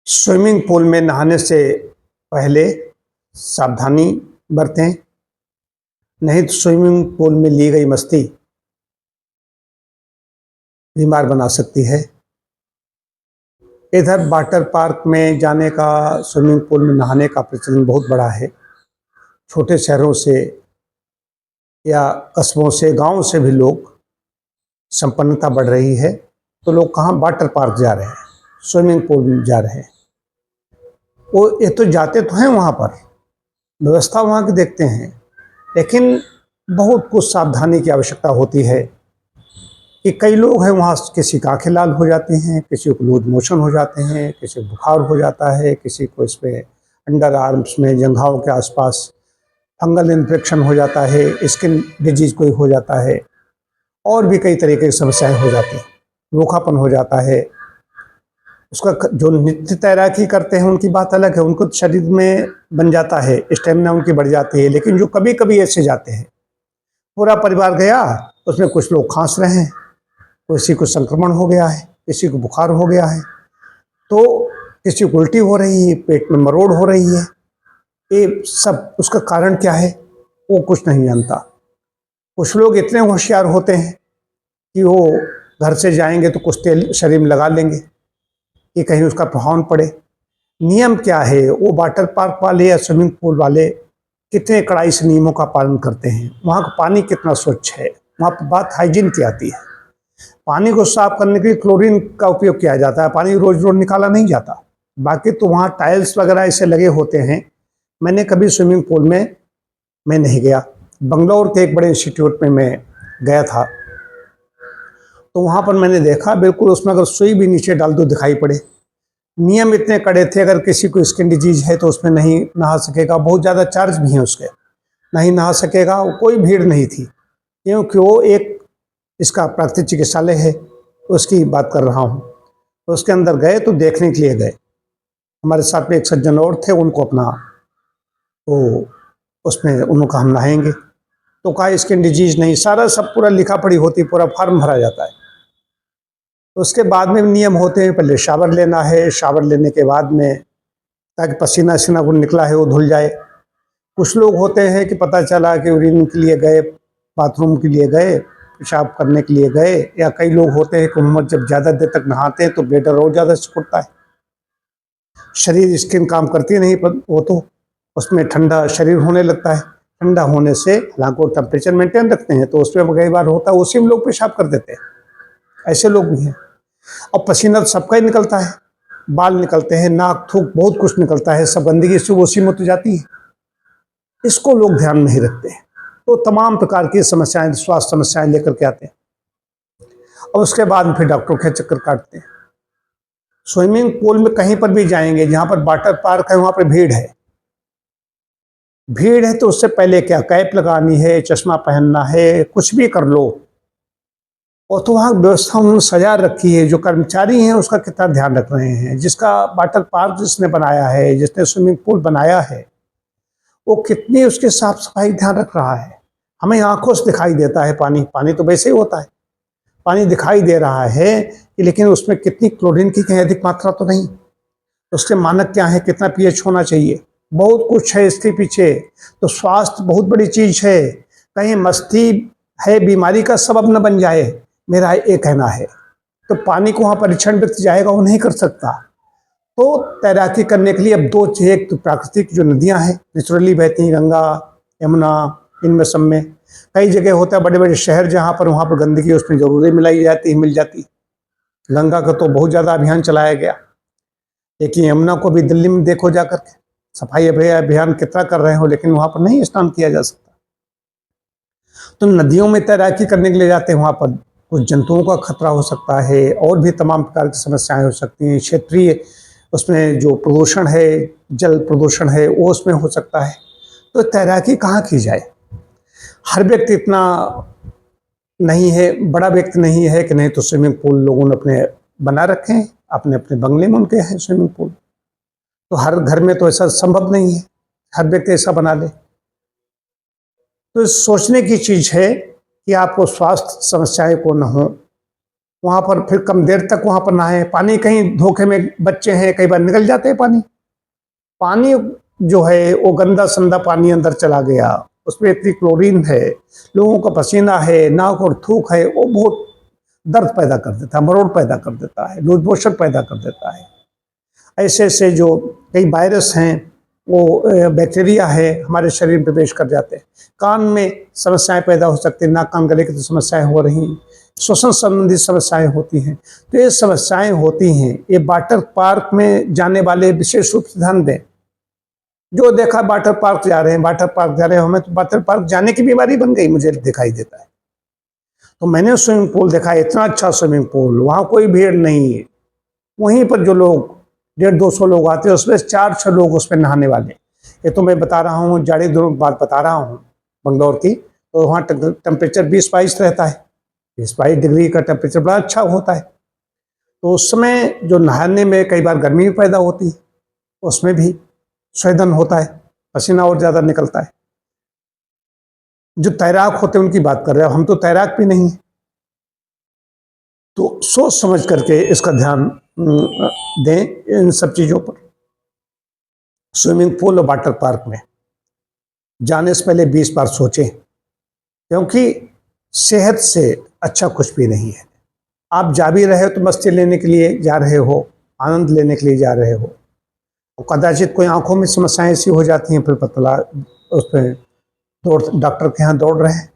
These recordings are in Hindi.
स्विमिंग पूल में नहाने से पहले सावधानी बरतें, नहीं तो स्विमिंग पूल में ली गई मस्ती बीमार बना सकती है। इधर वाटर पार्क में जाने का, स्विमिंग पूल में नहाने का प्रचलन बहुत बड़ा है। छोटे शहरों से या कस्बों से, गांव से भी लोग, संपन्नता बढ़ रही है तो लोग कहाँ वाटर पार्क जा रहे हैं, स्विमिंग पूल में जा रहे हैं। वो ये तो जाते तो हैं, वहाँ पर व्यवस्था वहाँ की देखते हैं, लेकिन बहुत कुछ सावधानी की आवश्यकता होती है कि कई लोग हैं वहाँ, किसी की आँखें लाल हो जाती हैं, किसी को लूज मोशन हो जाते हैं, किसी को बुखार हो जाता है, किसी को इसमें अंडर आर्म्स में, जंघाओं के आसपास फंगल इन्फेक्शन हो जाता है, स्किन डिजीज कोई हो जाता है, और भी कई तरीके की समस्याएं हो जाती हैं, रूखापन हो जाता है। उसका जो नित्य तैराकी करते हैं उनकी बात अलग है, उनको शरीर में बन जाता है, स्टेमिना उनकी बढ़ जाती है। लेकिन जो कभी कभी ऐसे जाते हैं, पूरा परिवार गया, उसमें कुछ लोग खांस रहे हैं, किसी को संक्रमण हो गया है, किसी को बुखार हो गया है, तो किसी को उल्टी हो रही है, पेट में मरोड़ हो रही है। ये सब उसका कारण क्या है वो कुछ नहीं जानता। कुछ लोग इतने होशियार होते हैं कि वो घर से जाएंगे तो कुछ तेल शरीर में लगा लेंगे कि कहीं उसका प्रभाव न पड़े। नियम क्या है, वो वाटर पार्क वाले या स्विमिंग पूल वाले कितने कड़ाई से नियमों का पालन करते हैं, वहाँ का पानी कितना स्वच्छ है, वहाँ पर बात हाइजीन की आती है। पानी को साफ करने के लिए क्लोरीन का उपयोग किया जाता है, पानी रोज रोज निकाला नहीं जाता। बाकी तो वहाँ टाइल्स वगैरह ऐसे लगे होते हैं। मैंने कभी स्विमिंग पूल में मैं नहीं गया, बंगलौर के एक बड़े इंस्टीट्यूट में मैं गया था, तो वहाँ पर मैंने देखा बिल्कुल उसमें अगर सुई भी नीचे डाल दो दिखाई पड़े। नियम इतने कड़े थे, अगर किसी को स्किन डिजीज है तो उसमें नहीं नहा सकेगा, बहुत ज़्यादा चार्ज भी हैं उसके, नहीं नहा सकेगा। कोई भीड़ नहीं थी, क्योंकि वो एक इसका प्राकृतिक चिकित्सालय है, उसकी बात कर रहा हूँ। तो उसके अंदर गए तो देखने के लिए गए, हमारे साथ में एक सज्जन और थे, उनको अपना तो उसमें उन्होंने कहा हम नहाएंगे, तो कहा स्किन डिजीज नहीं, सारा सब पूरा लिखा पढ़ी होती, पूरा फॉर्म भरा जाता है। तो उसके बाद में नियम होते हैं, पहले शावर लेना है, शावर लेने के बाद में ताकि पसीना वसीना को निकला है वो धुल जाए। कुछ लोग होते हैं कि पता चला कि यूरिन के लिए गए, बाथरूम के लिए गए, पेशाब करने के लिए गए, या कई लोग होते हैं कि उम्र जब ज़्यादा देर तक नहाते हैं तो ब्लैडर और ज़्यादा सिकुड़ता है, शरीर स्किन काम करती नहीं, पर वो तो उसमें ठंडा शरीर होने लगता है। ठंडा होने से, हालांकि वो टेम्परेचर मेंटेन रखते हैं, तो उसमें कई बार होता है उसी में लोग पेशाब कर देते हैं, ऐसे लोग भी हैं। और पसीना तो सबका ही निकलता है, बाल निकलते हैं, नाक थूक बहुत कुछ निकलता है, सब गंदगी से उसी में तो जाती है। इसको लोग ध्यान नहीं रखते हैं, तो तमाम प्रकार की समस्याएं, स्वास्थ्य समस्याएं लेकर के आते हैं, और उसके बाद फिर डॉक्टरों के चक्कर काटते हैं। स्विमिंग पूल में कहीं पर भी जाएंगे, जहां पर वाटर पार्क है वहां पर भीड़ है। भीड़ है तो उससे पहले क्या, कैप लगानी है, चश्मा पहनना है, कुछ भी कर लो। और तो वहाँ व्यवस्था उन्होंने सजा रखी है, जो कर्मचारी हैं उसका कितना ध्यान रख रहे हैं, जिसका वाटर पार्क जिसने बनाया है, जिसने स्विमिंग पूल बनाया है, वो कितनी उसकी साफ सफाई ध्यान रख रहा है। हमें आंखों से दिखाई देता है पानी, पानी तो वैसे ही होता है, पानी दिखाई दे रहा है कि, लेकिन उसमें कितनी क्लोरीन की कहीं अधिक मात्रा तो नहीं, उसके मानक क्या है, कितना पीएच होना चाहिए, बहुत कुछ है इसके पीछे। तो स्वास्थ्य बहुत बड़ी चीज है, कहीं मस्ती है बीमारी का सबब न बन जाए, मेरा ये कहना है। तो पानी को वहाँ परीक्षण व्यक्ति जाएगा वो नहीं कर सकता। तो तैराकी करने के लिए अब दो चीज़, एक तो प्राकृतिक जो नदियाँ हैं नेचुरली बहती हैं, गंगा यमुना, इनमें सब में कई जगह होता है, बड़े बड़े शहर जहाँ पर, वहाँ पर गंदगी उसमें जरूर मिलाई जाती है, मिल जाती। गंगा का तो बहुत ज़्यादा अभियान चलाया गया, लेकिन यमुना को भी दिल्ली में देखो जाकर के, सफाई अभियान कितना कर रहे हो, लेकिन वहाँ पर नहीं स्नान किया जा सकता। तो नदियों में तैराकी करने के लिए जाते हैं, वहाँ पर कुछ जंतुओं का खतरा हो सकता है, और भी तमाम प्रकार की समस्याएं हो सकती हैं। क्षेत्रीय उसमें जो प्रदूषण है, जल प्रदूषण है, वो उसमें हो सकता है। तो तैराकी कहाँ की जाए, हर व्यक्ति इतना नहीं है, बड़ा व्यक्ति नहीं है कि नहीं तो स्विमिंग पूल लोगों ने अपने बना रखे हैं, अपने अपने बंगले में उनके हैं स्विमिंग पूल। तो हर घर में तो ऐसा संभव नहीं है, हर व्यक्ति ऐसा बना ले। तो सोचने की चीज़ है कि आपको स्वास्थ्य समस्याएं को न हो, वहाँ पर फिर कम देर तक वहाँ पर नहाएं। पानी कहीं धोखे में बच्चे हैं, कई बार निकल जाते हैं पानी। पानी जो है वो गंदा संदा पानी अंदर चला गया, उसमें इतनी क्लोरीन है, लोगों का पसीना है, नाक और थूक है, वो बहुत दर्द पैदा कर देता है, मरोड़ पैदा कर देता है, लूज मोशन पैदा कर देता है। ऐसे ऐसे जो कई वायरस हैं, वो बैक्टीरिया है, हमारे शरीर में प्रवेश कर जाते हैं। कान में समस्याएं पैदा हो सकती हैं, नाक कान गले की तो समस्याएं हो रही हैं, श्वसन संबंधी समस्याएं होती हैं। तो ये समस्याएं होती हैं, ये वाटर पार्क में जाने वाले विशेष रूप से ध्यान दें। जो देखा वाटर पार्क जा रहे हैं, वाटर पार्क जा रहे हैं, हमें तो वाटर पार्क जाने की बीमारी बन गई, मुझे दिखाई देता है। तो मैंने स्विमिंग पूल देखा, इतना अच्छा स्विमिंग पूल, वहाँ कोई भीड़ नहीं है। वहीं पर जो लोग 150-200 लोग आते हैं, उसमें 4-6 लोग उसमें नहाने वाले। ये तो मैं बता रहा हूँ, जाड़े दिनों की बात बता रहा हूँ बंगलौर की। तो वहाँ टेम्परेचर 20-22 रहता है, 20-22 डिग्री का टेम्परेचर बड़ा अच्छा होता है। तो उस समय जो नहाने में कई बार गर्मी भी पैदा होती है, उसमें भी स्वेदन होता है, पसीना और ज़्यादा निकलता है। जो तैराक होते हैं उनकी बात कर रहे हैं, हम तो तैराक भी नहीं हैं। तो सोच समझ करके इसका ध्यान दें इन सब चीज़ों पर। स्विमिंग पूल और वाटर पार्क में जाने से पहले 20 बार सोचें, क्योंकि सेहत से अच्छा कुछ भी नहीं है। आप जा भी रहे हो तो मस्ती लेने के लिए जा रहे हो, आनंद लेने के लिए जा रहे हो, और कदाचित कोई आंखों में समस्याएं ऐसी हो जाती हैं, फिर पतला उस पर दौड़, डॉक्टर के यहाँ दौड़ रहे हैं।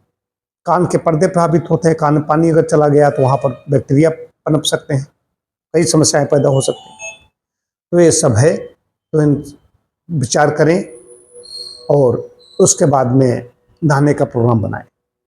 कान के पर्दे प्रभावित होते हैं, कान में पानी अगर चला गया तो वहाँ पर बैक्टीरिया पनप सकते हैं, कई समस्याएं पैदा हो सकती हैं। तो ये सब है, तो इन विचार करें और उसके बाद में नहाने का प्रोग्राम बनाएं।